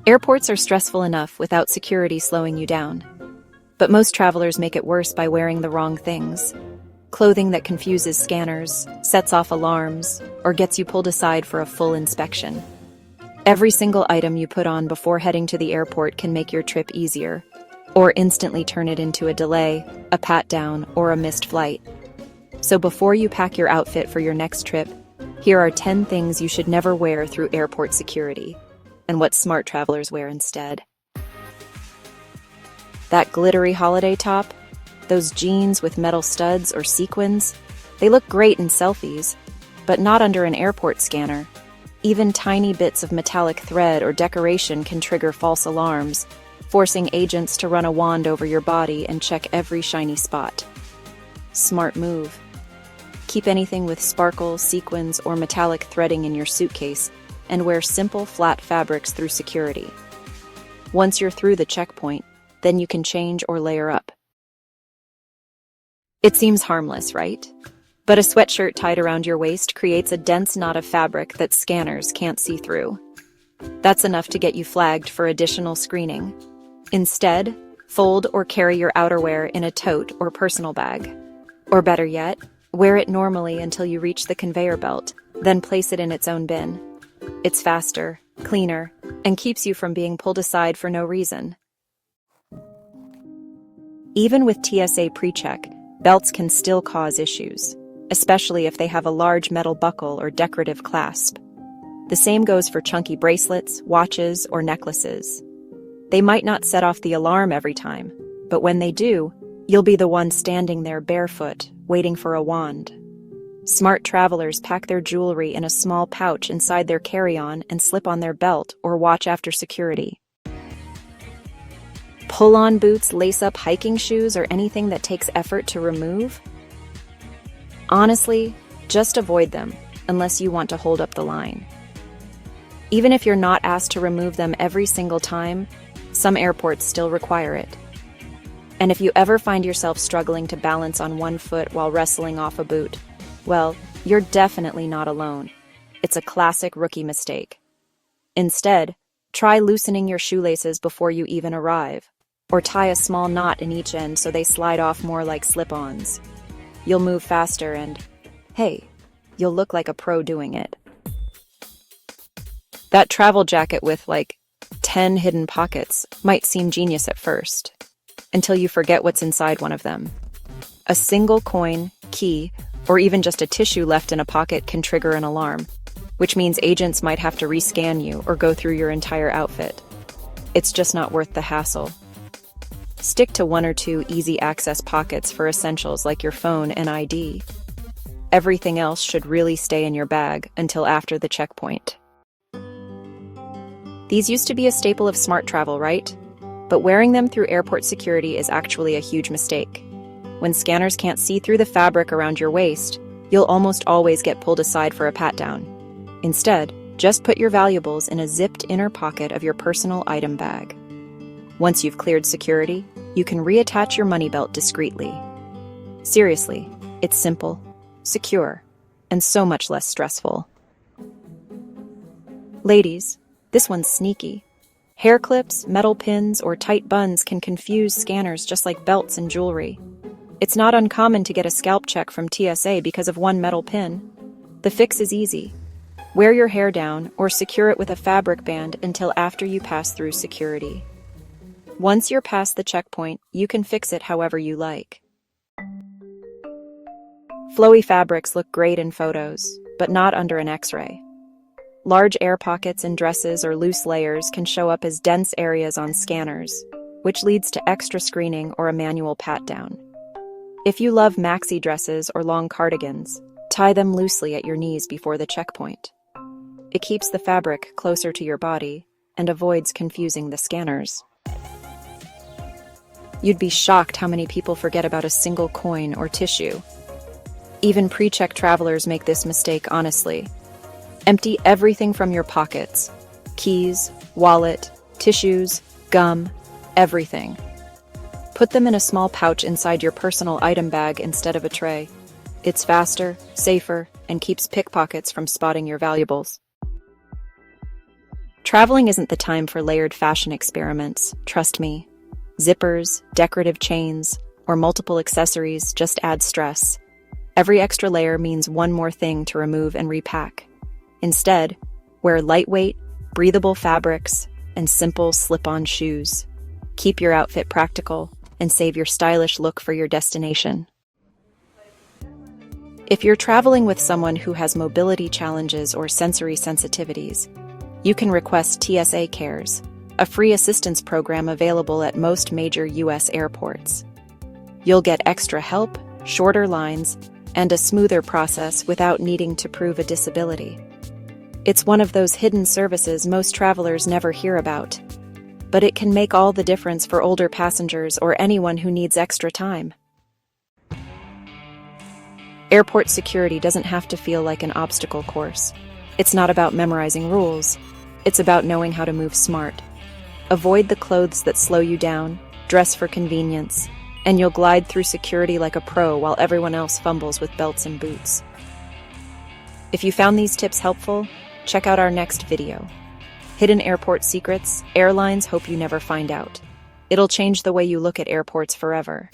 Airports are stressful enough without security slowing you down. But most travelers make it worse by wearing the wrong things. Clothing that confuses scanners, sets off alarms, or gets you pulled aside for a full inspection. Every single item you put on before heading to the airport can make your trip easier, or instantly turn it into a delay, a pat-down, or a missed flight. So before you pack your outfit for your next trip, here are 10 things you should never wear through airport security, and what smart travelers wear instead. That glittery holiday top, those jeans with metal studs or sequins, they look great in selfies, but not under an airport scanner. Even tiny bits of metallic thread or decoration can trigger false alarms, forcing agents to run a wand over your body and check every shiny spot. Smart move. Keep anything with sparkle, sequins, or metallic threading in your suitcase, and wear simple, flat fabrics through security. Once you're through the checkpoint, then you can change or layer up. It seems harmless, right? But a sweatshirt tied around your waist creates a dense knot of fabric that scanners can't see through. That's enough to get you flagged for additional screening. Instead, fold or carry your outerwear in a tote or personal bag. Or better yet, wear it normally until you reach the conveyor belt, then place it in its own bin. It's faster, cleaner, and keeps you from being pulled aside for no reason. Even with TSA pre-check, belts can still cause issues, especially if they have a large metal buckle or decorative clasp. The same goes for chunky bracelets, watches, or necklaces. They might not set off the alarm every time, but when they do, you'll be the one standing there barefoot, waiting for a wand. Smart travelers pack their jewelry in a small pouch inside their carry-on and slip on their belt or watch after security. Pull-on boots, lace-up hiking shoes, or anything that takes effort to remove? Honestly, just avoid them, unless you want to hold up the line. Even if you're not asked to remove them every single time, some airports still require it. And if you ever find yourself struggling to balance on one foot while wrestling off a boot, well, you're definitely not alone. It's a classic rookie mistake. Instead, try loosening your shoelaces before you even arrive, or tie a small knot in each end so they slide off more like slip-ons. You'll move faster and, hey, you'll look like a pro doing it. That travel jacket with, 10 hidden pockets might seem genius at first, until you forget what's inside one of them. A single coin, key, or even just a tissue left in a pocket can trigger an alarm, which means agents might have to rescan you or go through your entire outfit. It's just not worth the hassle. Stick to 1 or 2 easy access pockets for essentials like your phone and ID. Everything else should really stay in your bag until after the checkpoint. These used to be a staple of smart travel, right? But wearing them through airport security is actually a huge mistake. When scanners can't see through the fabric around your waist, you'll almost always get pulled aside for a pat-down. Instead, just put your valuables in a zipped inner pocket of your personal item bag. Once you've cleared security, you can reattach your money belt discreetly. Seriously, it's simple, secure, and so much less stressful. Ladies, this one's sneaky. Hair clips, metal pins, or tight buns can confuse scanners just like belts and jewelry. It's not uncommon to get a scalp check from TSA because of one metal pin. The fix is easy. Wear your hair down or secure it with a fabric band until after you pass through security. Once you're past the checkpoint, you can fix it however you like. Flowy fabrics look great in photos, but not under an X-ray. Large air pockets in dresses or loose layers can show up as dense areas on scanners, which leads to extra screening or a manual pat-down. If you love maxi dresses or long cardigans, tie them loosely at your knees before the checkpoint. It keeps the fabric closer to your body and avoids confusing the scanners. You'd be shocked how many people forget about a single coin or tissue. Even pre-check travelers make this mistake, honestly. Empty everything from your pockets. Keys, wallet, tissues, gum, everything. Put them in a small pouch inside your personal item bag instead of a tray. It's faster, safer, and keeps pickpockets from spotting your valuables. Traveling isn't the time for layered fashion experiments, trust me. Zippers, decorative chains, or multiple accessories just add stress. Every extra layer means one more thing to remove and repack. Instead, wear lightweight, breathable fabrics and simple slip-on shoes. Keep your outfit practical and save your stylish look for your destination. If you're traveling with someone who has mobility challenges or sensory sensitivities, you can request TSA Cares, a free assistance program available at most major U.S. airports. You'll get extra help, shorter lines, and a smoother process without needing to prove a disability. It's one of those hidden services most travelers never hear about, but it can make all the difference for older passengers or anyone who needs extra time. Airport security doesn't have to feel like an obstacle course. It's not about memorizing rules. It's about knowing how to move smart. Avoid the clothes that slow you down, dress for convenience, and you'll glide through security like a pro while everyone else fumbles with belts and boots. If you found these tips helpful, check out our next video. Hidden Airport Secrets, Airlines Hope You Never Find Out. It'll change the way you look at airports forever.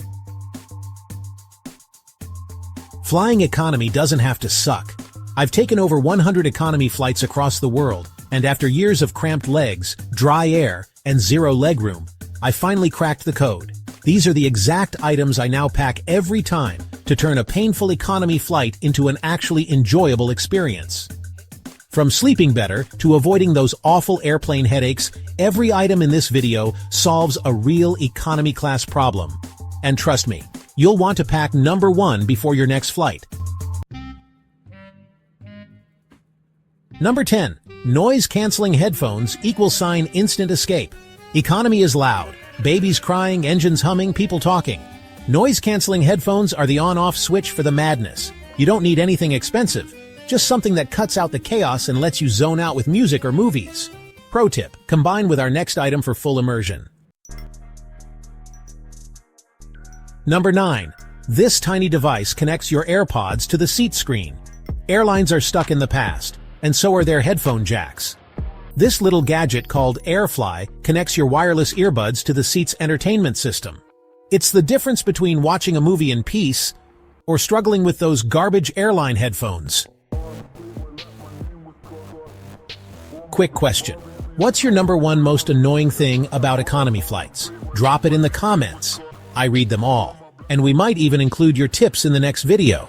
Flying economy doesn't have to suck. I've taken over 100 economy flights across the world, and after years of cramped legs, dry air, and zero legroom, I finally cracked the code. These are the exact items I now pack every time to turn a painful economy flight into an actually enjoyable experience. From sleeping better to avoiding those awful airplane headaches, every item in this video solves a real economy class problem. And trust me, you'll want to pack number 1 before your next flight. Number 10. Noise-canceling headphones = instant escape. Economy is loud. Babies crying, engines humming, people talking. Noise-canceling headphones are the on-off switch for the madness. You don't need anything expensive. Just something that cuts out the chaos and lets you zone out with music or movies. Pro tip, combine with our next item for full immersion. Number 9. This tiny device connects your AirPods to the seat screen. Airlines are stuck in the past, and so are their headphone jacks. This little gadget called AirFly connects your wireless earbuds to the seat's entertainment system. It's the difference between watching a movie in peace or struggling with those garbage airline headphones. Quick question. What's your number 1 most annoying thing about economy flights? Drop it in the comments. I read them all. And we might even include your tips in the next video.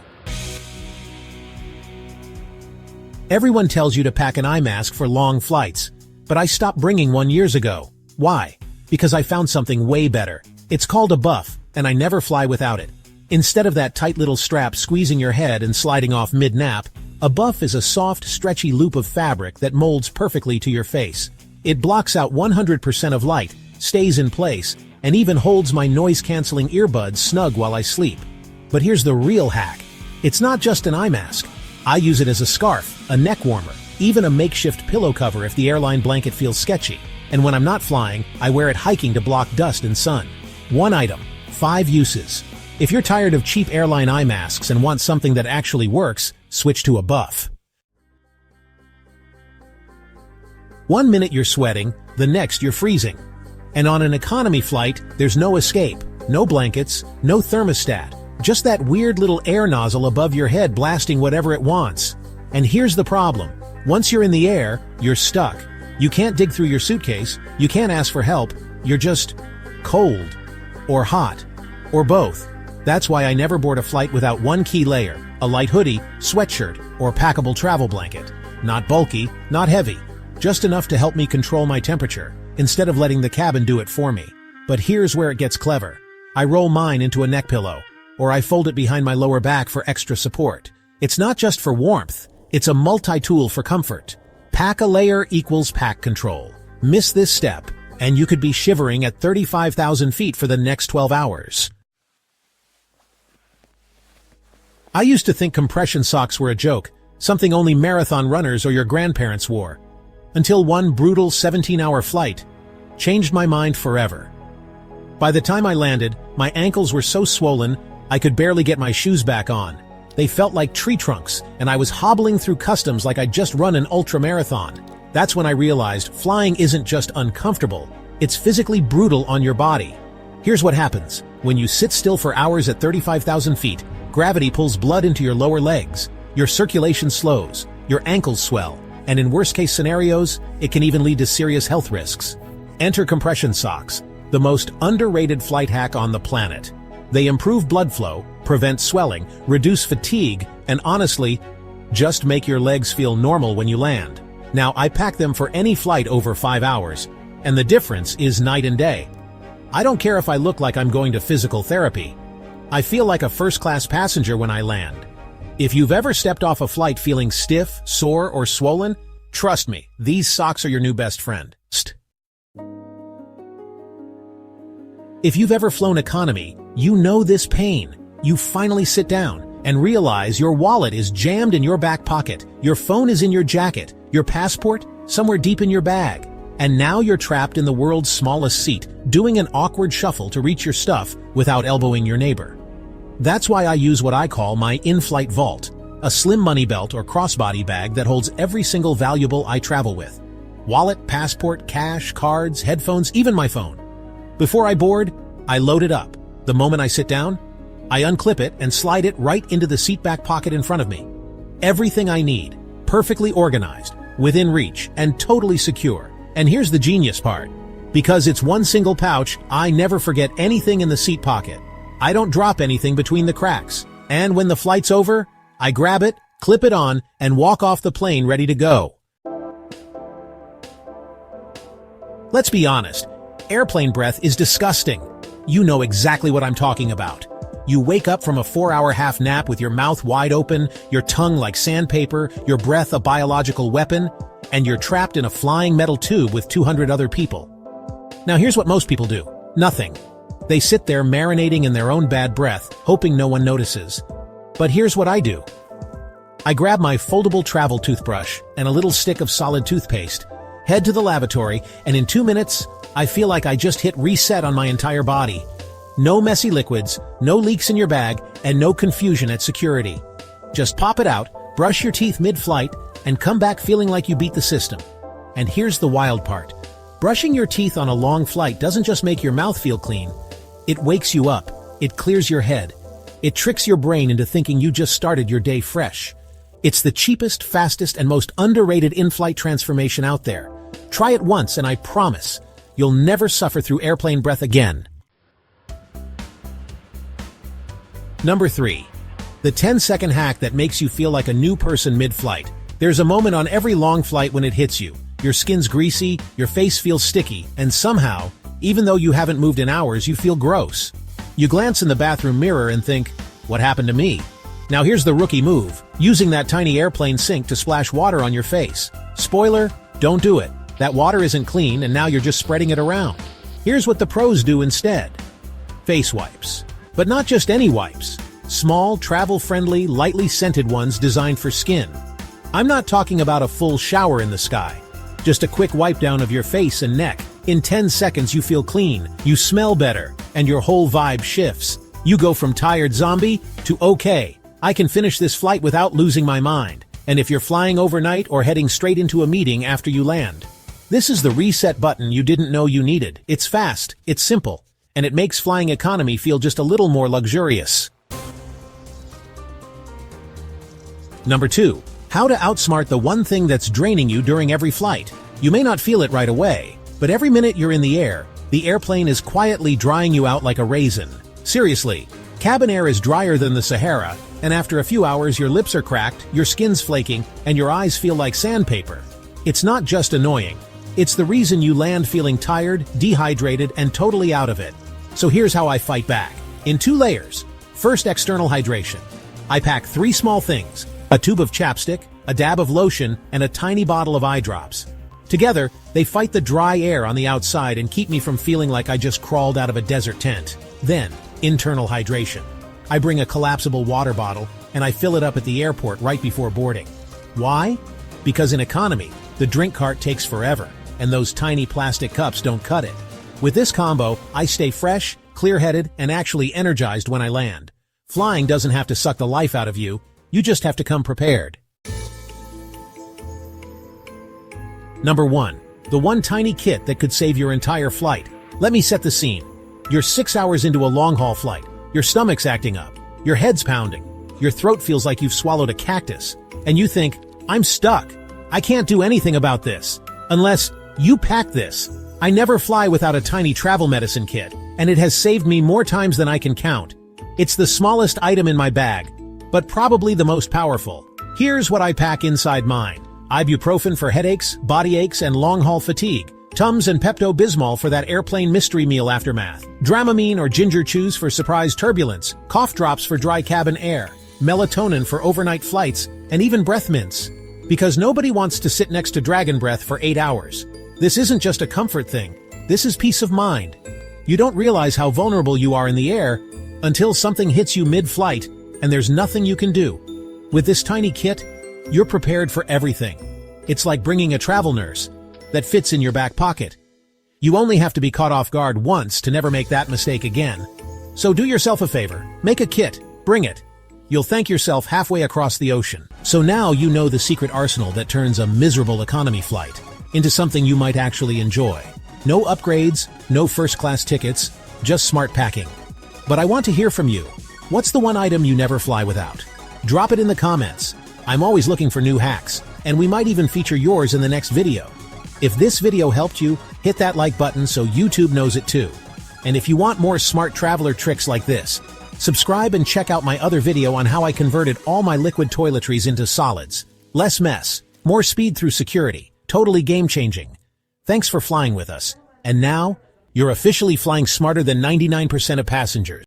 Everyone tells you to pack an eye mask for long flights, but I stopped bringing one years ago. Why? Because I found something way better. It's called a buff, and I never fly without it. Instead of that tight little strap squeezing your head and sliding off mid-nap, a buff is a soft, stretchy loop of fabric that molds perfectly to your face. It blocks out 100% of light, stays in place, and even holds my noise-canceling earbuds snug while I sleep. But here's the real hack. It's not just an eye mask. I use it as a scarf, a neck warmer, even a makeshift pillow cover if the airline blanket feels sketchy. And when I'm not flying, I wear it hiking to block dust and sun. 1 item, 5 uses. If you're tired of cheap airline eye masks and want something that actually works, switch to a buff. 1 minute you're sweating, the next you're freezing. And on an economy flight, there's no escape, no blankets, no thermostat, just that weird little air nozzle above your head blasting whatever it wants. And here's the problem. Once you're in the air, you're stuck. You can't dig through your suitcase, you can't ask for help, you're just cold, or hot, or both. That's why I never board a flight without 1 key layer, a light hoodie, sweatshirt, or packable travel blanket. Not bulky, not heavy, just enough to help me control my temperature, instead of letting the cabin do it for me. But here's where it gets clever. I roll mine into a neck pillow, or I fold it behind my lower back for extra support. It's not just for warmth, it's a multi-tool for comfort. Pack a layer = pack control. Miss this step, and you could be shivering at 35,000 feet for the next 12 hours. I used to think compression socks were a joke, something only marathon runners or your grandparents wore. Until one brutal 17-hour flight changed my mind forever. By the time I landed, my ankles were so swollen, I could barely get my shoes back on. They felt like tree trunks, and I was hobbling through customs like I'd just run an ultra-marathon. That's when I realized flying isn't just uncomfortable, it's physically brutal on your body. Here's what happens. When you sit still for hours at 35,000 feet, gravity pulls blood into your lower legs, your circulation slows, your ankles swell, and in worst-case scenarios, it can even lead to serious health risks. Enter compression socks, the most underrated flight hack on the planet. They improve blood flow, prevent swelling, reduce fatigue, and honestly, just make your legs feel normal when you land. Now, I pack them for any flight over 5 hours, and the difference is night and day. I don't care if I look like I'm going to physical therapy. I feel like a first-class passenger when I land. If you've ever stepped off a flight feeling stiff, sore, or swollen, trust me, these socks are your new best friend. If you've ever flown economy, you know this pain. You finally sit down and realize your wallet is jammed in your back pocket, your phone is in your jacket, your passport somewhere deep in your bag, and now you're trapped in the world's smallest seat, doing an awkward shuffle to reach your stuff without elbowing your neighbor. That's why I use what I call my in-flight vault, a slim money belt or crossbody bag that holds every single valuable I travel with. Wallet, passport, cash, cards, headphones, even my phone. Before I board, I load it up. The moment I sit down, I unclip it and slide it right into the seat back pocket in front of me. Everything I need, perfectly organized, within reach, and totally secure. And here's the genius part. Because it's one single pouch, I never forget anything in the seat pocket. I don't drop anything between the cracks. And when the flight's over, I grab it, clip it on, and walk off the plane ready to go. Let's be honest, airplane breath is disgusting. You know exactly what I'm talking about. You wake up from a 4-hour half nap with your mouth wide open, your tongue like sandpaper, your breath a biological weapon, and you're trapped in a flying metal tube with 200 other people. Now here's what most people do. Nothing. They sit there marinating in their own bad breath, hoping no one notices. But here's what I do. I grab my foldable travel toothbrush and a little stick of solid toothpaste, head to the lavatory, and in 2 minutes, I feel like I just hit reset on my entire body. No messy liquids, no leaks in your bag, and no confusion at security. Just pop it out, brush your teeth mid-flight, and come back feeling like you beat the system. And here's the wild part. Brushing your teeth on a long flight doesn't just make your mouth feel clean. It wakes you up. It clears your head. It tricks your brain into thinking you just started your day fresh. It's the cheapest, fastest, and most underrated in-flight transformation out there. Try it once and I promise, you'll never suffer through airplane breath again. Number 3. The 10-second hack that makes you feel like a new person mid-flight. There's a moment on every long flight when it hits you. Your skin's greasy, your face feels sticky, and somehow, even though you haven't moved in hours, you feel gross. You glance in the bathroom mirror and think, what happened to me? Now here's the rookie move, using that tiny airplane sink to splash water on your face. Spoiler, don't do it. That water isn't clean and now you're just spreading it around. Here's what the pros do instead. Face wipes. But not just any wipes. Small, travel-friendly, lightly scented ones designed for skin. I'm not talking about a full shower in the sky. Just a quick wipe down of your face and neck. In 10 seconds you feel clean, you smell better, and your whole vibe shifts. You go from tired zombie to okay, I can finish this flight without losing my mind. And if you're flying overnight or heading straight into a meeting after you land, this is the reset button you didn't know you needed. It's fast, it's simple, and it makes flying economy feel just a little more luxurious. Number 2. How to outsmart the one thing that's draining you during every flight. You may not feel it right away, but every minute you're in the airplane is quietly drying you out like a raisin. Seriously, cabin air is drier than the Sahara, and after a few hours your lips are cracked, your skin's flaking, and your eyes feel like sandpaper. It's not just annoying. It's the reason you land feeling tired, dehydrated, and totally out of it. So here's how I fight back. In 2 layers. First, external hydration. I pack 3 small things. A tube of chapstick, a dab of lotion, and a tiny bottle of eye drops. Together, they fight the dry air on the outside and keep me from feeling like I just crawled out of a desert tent. Then, internal hydration. I bring a collapsible water bottle, and I fill it up at the airport right before boarding. Why? Because in economy, the drink cart takes forever, and those tiny plastic cups don't cut it. With this combo, I stay fresh, clear-headed, and actually energized when I land. Flying doesn't have to suck the life out of you, you just have to come prepared. Number 1. The one tiny kit that could save your entire flight. Let me set the scene. You're 6 hours into a long-haul flight. Your stomach's acting up. Your head's pounding. Your throat feels like you've swallowed a cactus. And you think, I'm stuck. I can't do anything about this. Unless you pack this. I never fly without a tiny travel medicine kit, and it has saved me more times than I can count. It's the smallest item in my bag, but probably the most powerful. Here's what I pack inside mine. Ibuprofen for headaches, body aches, and long-haul fatigue. Tums and Pepto-Bismol for that airplane mystery meal aftermath. Dramamine or ginger chews for surprise turbulence. Cough drops for dry cabin air. Melatonin for overnight flights, and even breath mints. Because nobody wants to sit next to dragon breath for 8 hours. This isn't just a comfort thing. This is peace of mind. You don't realize how vulnerable you are in the air until something hits you mid-flight and there's nothing you can do. With this tiny kit, you're prepared for everything. It's like bringing a travel nurse that fits in your back pocket. You only have to be caught off guard once to never make that mistake again. So do yourself a favor. Make a kit. Bring it. You'll thank yourself halfway across the ocean. So now you know the secret arsenal that turns a miserable economy flight into something you might actually enjoy. No upgrades, no first-class tickets, just smart packing. But I want to hear from you. What's the one item you never fly without? Drop it in the comments. I'm always looking for new hacks, and we might even feature yours in the next video. If this video helped you, hit that like button so YouTube knows it too. And if you want more smart traveler tricks like this, subscribe and check out my other video on how I converted all my liquid toiletries into solids. Less mess, more speed through security, totally game-changing. Thanks for flying with us. And now, you're officially flying smarter than 99% of passengers.